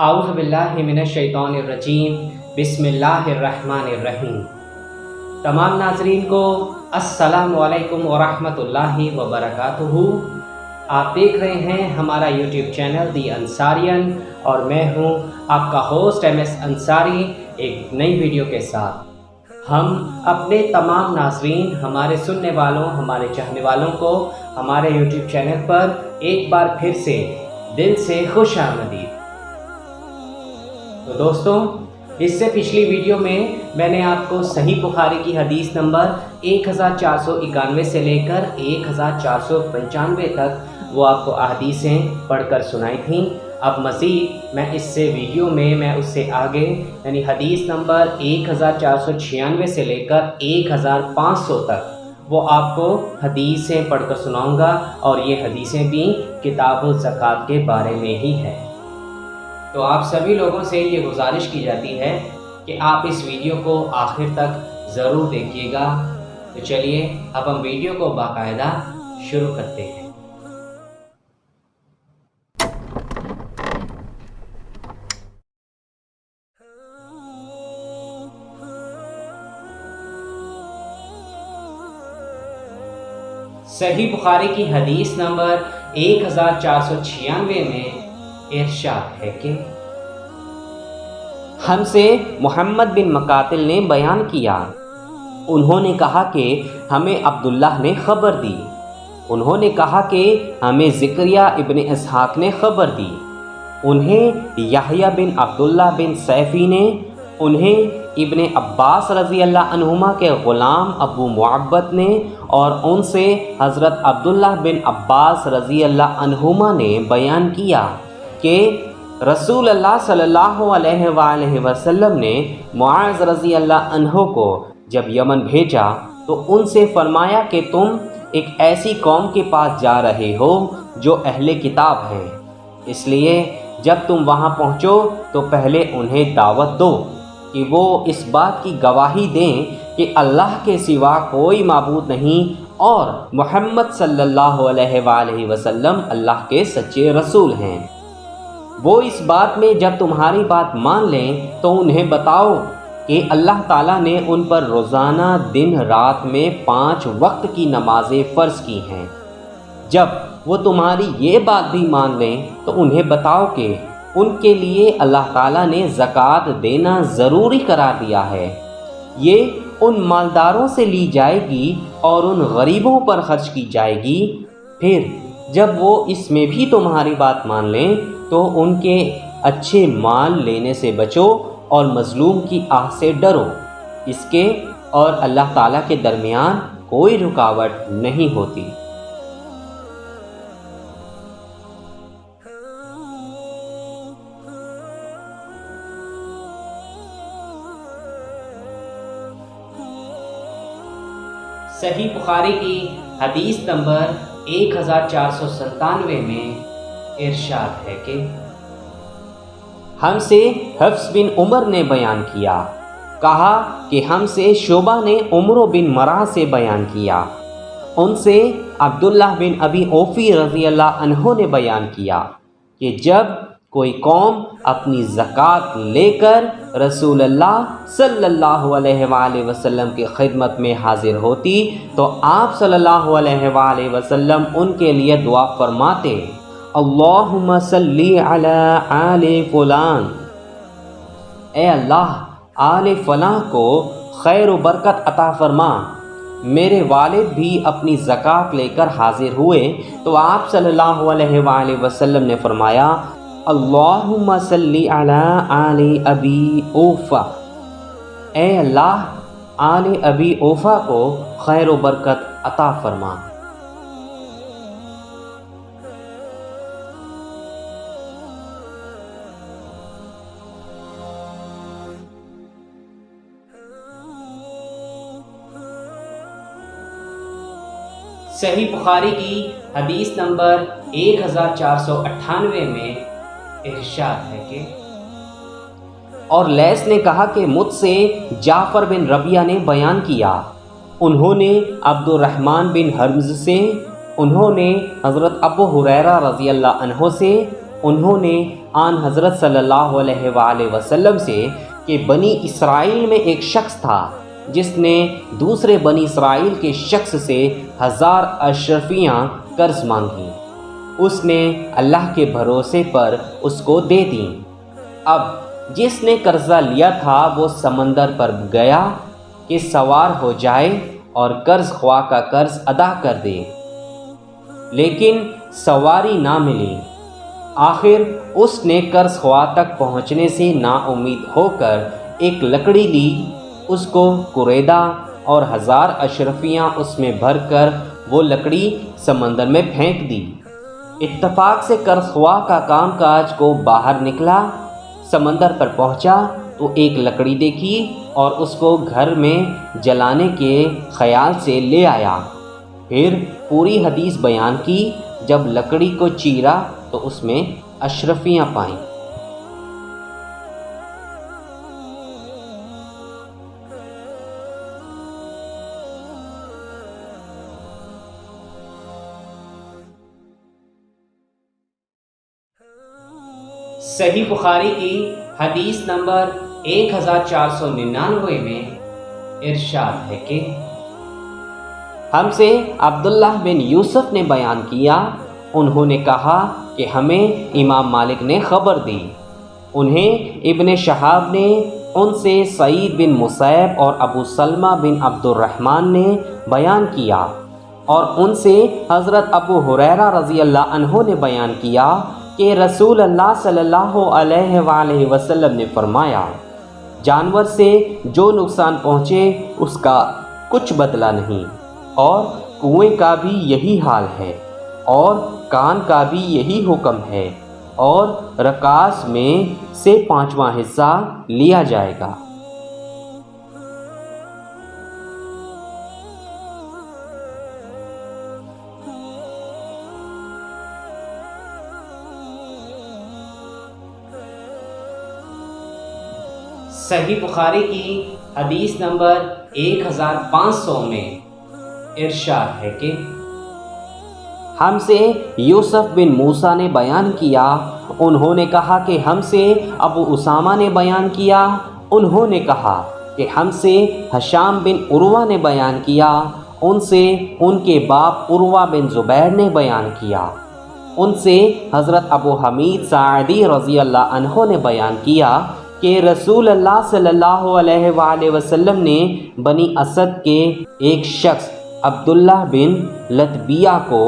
اعوذ باللہ من الشیطان الرجیم بسم اللہ الرحمن الرحیم۔ تمام ناظرین کو السلام علیکم ورحمۃ اللہ وبرکاتہ۔ آپ دیکھ رہے ہیں ہمارا یوٹیوب چینل دی انصاریان اور میں ہوں آپ کا ہوسٹ MS انصاری ایک نئی ویڈیو کے ساتھ۔ ہم اپنے تمام ناظرین، ہمارے سننے والوں، ہمارے چاہنے والوں کو ہمارے یوٹیوب چینل پر ایک بار پھر سے دل سے خوش آمدید۔ تو دوستوں، اس سے پچھلی ویڈیو میں نے آپ کو صحیح بخاری کی حدیث نمبر 1491 سے لے کر 1495 تک وہ آپ کو احادیثیں پڑھ کر سنائی تھیں۔ اب مزید میں اس سے ویڈیو میں اس سے آگے یعنی حدیث نمبر 1496 سے لے کر 1500 تک وہ آپ کو حدیثیں پڑھ کر سناؤں گا، اور یہ حدیثیں بھی کتاب الزکوٰۃ کے بارے میں ہی ہیں۔ تو آپ سبھی لوگوں سے یہ گزارش کی جاتی ہے کہ آپ اس ویڈیو کو آخر تک ضرور دیکھیے گا۔ تو چلیے اب ہم ویڈیو کو باقاعدہ شروع کرتے ہیں۔ صحیح بخاری کی حدیث نمبر 1496 میں ارشاد ہے کہ ہم سے محمد بن مقاتل نے بیان کیا، انہوں نے کہا کہ ہمیں عبداللہ نے خبر دی، انہوں نے کہا کہ ہمیں زکریا ابن اسحاق نے خبر دی، انہیں یحییٰ بن عبداللہ بن سیفی نے، انہیں ابن عباس رضی اللہ عنہما کے غلام ابو معبد نے، اور ان سے حضرت عبداللہ بن عباس رضی اللہ عنہما نے بیان کیا کہ رسول اللہ صلی اللہ علیہ وآلہ وسلم نے معاذ رضی اللہ عنہ کو جب یمن بھیجا تو ان سے فرمایا کہ تم ایک ایسی قوم کے پاس جا رہے ہو جو اہل کتاب ہیں، اس لیے جب تم وہاں پہنچو تو پہلے انہیں دعوت دو کہ وہ اس بات کی گواہی دیں کہ اللہ کے سوا کوئی معبود نہیں اور محمد صلی اللہ علیہ وآلہ وسلم اللہ کے سچے رسول ہیں۔ وہ اس بات میں جب تمہاری بات مان لیں تو انہیں بتاؤ کہ اللہ تعالیٰ نے ان پر روزانہ دن رات میں 5 وقت کی نمازیں فرض کی ہیں۔ جب وہ تمہاری یہ بات بھی مان لیں تو انہیں بتاؤ کہ ان کے لیے اللہ تعالیٰ نے زکوٰۃ دینا ضروری قرار دیا ہے، یہ ان مالداروں سے لی جائے گی اور ان غریبوں پر خرچ کی جائے گی۔ پھر جب وہ اس میں بھی تمہاری بات مان لیں تو ان کے اچھے مال لینے سے بچو اور مظلوم کی آہ سے ڈرو، اس کے اور اللہ تعالیٰ کے درمیان کوئی رکاوٹ نہیں ہوتی۔ صحیح بخاری کی حدیث نمبر 1497 میں ارشاد ہے کہ ہم سے حفص بن عمر نے بیان کیا، کہا کہ ہم سے شعبہ نے عمرو بن مرہ سے بیان کیا، ان سے عبداللہ بن ابی اوفی رضی اللہ عنہ نے بیان کیا کہ جب کوئی قوم اپنی زکوٰۃ لے کر رسول اللہ صلی اللہ علیہ وآلہ وسلم کی خدمت میں حاضر ہوتی تو آپ صلی اللہ علیہ وآلہ وسلم ان کے لیے دعا فرماتے، اللہم صلی علی آل فلان، اے اللہ آل فلاں کو خیر و برکت عطا فرما۔ میرے والد بھی اپنی زکوٰۃ لے کر حاضر ہوئے تو آپ صلی اللہ علیہ وآلہ وسلم نے فرمایا، اللہم صلی علی آل ابی اوفا، اے اللہ آل ابی اوفا کو خیر و برکت عطا فرما۔ صحیح بخاری کی حدیث نمبر 1498 میں ارشاد ہے کہ اور لیث نے کہا کہ مجھ سے جعفر بن ربیعہ نے بیان کیا، انہوں نے عبد الرحمن بن حرمز سے، انہوں نے حضرت ابو ہریرہ رضی اللہ عنہ سے، انہوں نے آن حضرت صلی اللہ علیہ وآلہ وسلم سے کہ بنی اسرائیل میں ایک شخص تھا جس نے دوسرے بنی اسرائیل کے شخص سے 1000 اشرفیاں قرض مانگی۔ اس نے اللہ کے بھروسے پر اس کو دے دیں۔ اب جس نے قرضہ لیا تھا وہ سمندر پر گیا کہ سوار ہو جائے اور قرض خواہ کا قرض ادا کر دے، لیکن سواری نہ ملی۔ آخر اس نے قرض خواہ تک پہنچنے سے نا امید ہو کر ایک لکڑی لی، اس کو کریدا اور 1000 اشرفیاں اس میں بھر کر وہ لکڑی سمندر میں پھینک دی۔ اتفاق سے قرض خواہ کا کام کاج کو باہر نکلا، سمندر پر پہنچا تو ایک لکڑی دیکھی اور اس کو گھر میں جلانے کے خیال سے لے آیا۔ پھر پوری حدیث بیان کی۔ جب لکڑی کو چیرا تو اس میں اشرفیاں پائیں۔ صحیح بخاری کی حدیث نمبر 1499 میں ارشاد ہے کہ ہم سے عبداللہ بن یوسف نے بیان کیا، انہوں نے کہا کہ ہمیں امام مالک نے خبر دی، انہیں ابن شہاب نے، ان سے سعید بن مسیب اور ابو سلمہ بن عبد الرحمن نے بیان کیا، اور ان سے حضرت ابو ہریرہ رضی اللہ عنہ نے بیان کیا کہ رسول اللہ صلی اللہ علیہ وآلہ وسلم نے فرمایا، جانور سے جو نقصان پہنچے اس کا کچھ بدلہ نہیں، اور کنویں کا بھی یہی حال ہے، اور کان کا بھی یہی حکم ہے، اور رکاز میں سے 5واں حصہ لیا جائے گا۔ صحیح بخاری کی حدیث نمبر 1500 میں ارشاد ہے کہ ہم سے یوسف بن موسیٰ نے بیان کیا، انہوں نے کہا کہ ہم سے ابو اسامہ نے بیان کیا، انہوں نے کہا کہ ہم سے ہشام بن عروہ نے بیان کیا، ان سے ان کے باپ عروہ بن زبیر نے بیان کیا، ان سے حضرت ابو حمید ساعدی رضی اللہ عنہ نے بیان کیا کہ رسول اللہ صلی اللہ علیہ وآلہ وسلم نے بنی اسد کے ایک شخص عبداللہ بن لتبیہ کو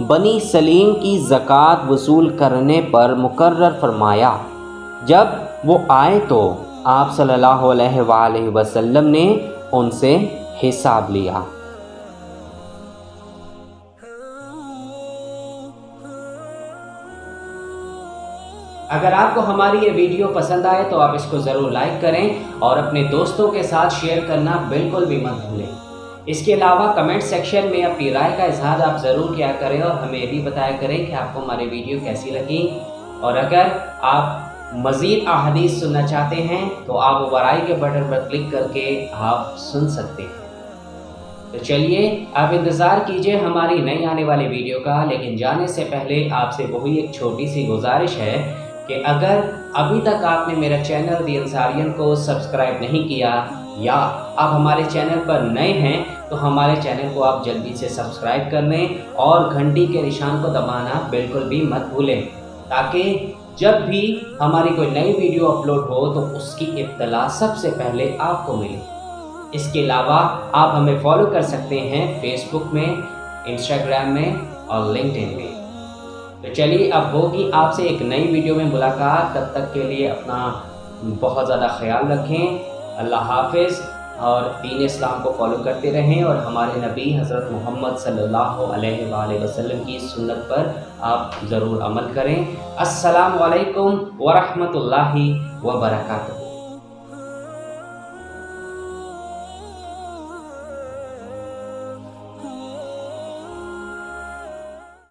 بنی سلیم کی زکوٰۃ وصول کرنے پر مقرر فرمایا۔ جب وہ آئے تو آپ صلی اللہ علیہ وآلہ وسلم نے ان سے حساب لیا۔ اگر آپ کو ہماری یہ ویڈیو پسند آئے تو آپ اس کو ضرور لائک کریں اور اپنے دوستوں کے ساتھ شیئر کرنا بالکل بھی مت بھولیں۔ اس کے علاوہ کمنٹ سیکشن میں اپنی رائے کا اظہار آپ ضرور کیا کریں اور ہمیں یہ بھی بتایا کریں کہ آپ کو ہماری ویڈیو کیسی لگی، اور اگر آپ مزید احادیث سننا چاہتے ہیں تو آپ اوپر آئی کے بٹن پر کلک کر کے آپ سن سکتے ہیں۔ تو چلیے آپ انتظار کیجئے ہماری نئی آنے والی ویڈیو کا، لیکن جانے سے پہلے آپ سے وہی ایک چھوٹی سی گزارش ہے کہ اگر ابھی تک آپ نے میرا چینل دی انصاریئن کو سبسکرائب نہیں کیا یا آپ ہمارے چینل پر نئے ہیں تو ہمارے چینل کو آپ جلدی سے سبسکرائب کر لیں اور گھنٹی کے نشان کو دبانا بالکل بھی مت بھولیں، تاکہ جب بھی ہماری کوئی نئی ویڈیو اپلوڈ ہو تو اس کی اطلاع سب سے پہلے آپ کو ملے۔ اس کے علاوہ آپ ہمیں فالو کر سکتے ہیں فیس بک میں، انسٹاگرام میں اور لنکڈ ان میں۔ تو چلیے اب ہوگی آپ سے ایک نئی ویڈیو میں ملاقات، تب تک کے لیے اپنا بہت زیادہ خیال رکھیں۔ اللہ حافظ، اور دین اسلام کو فالو کرتے رہیں اور ہمارے نبی حضرت محمد صلی اللہ علیہ وآلہ وسلم کی سنت پر آپ ضرور عمل کریں۔ السلام علیکم ورحمۃ اللہ وبرکاتہ۔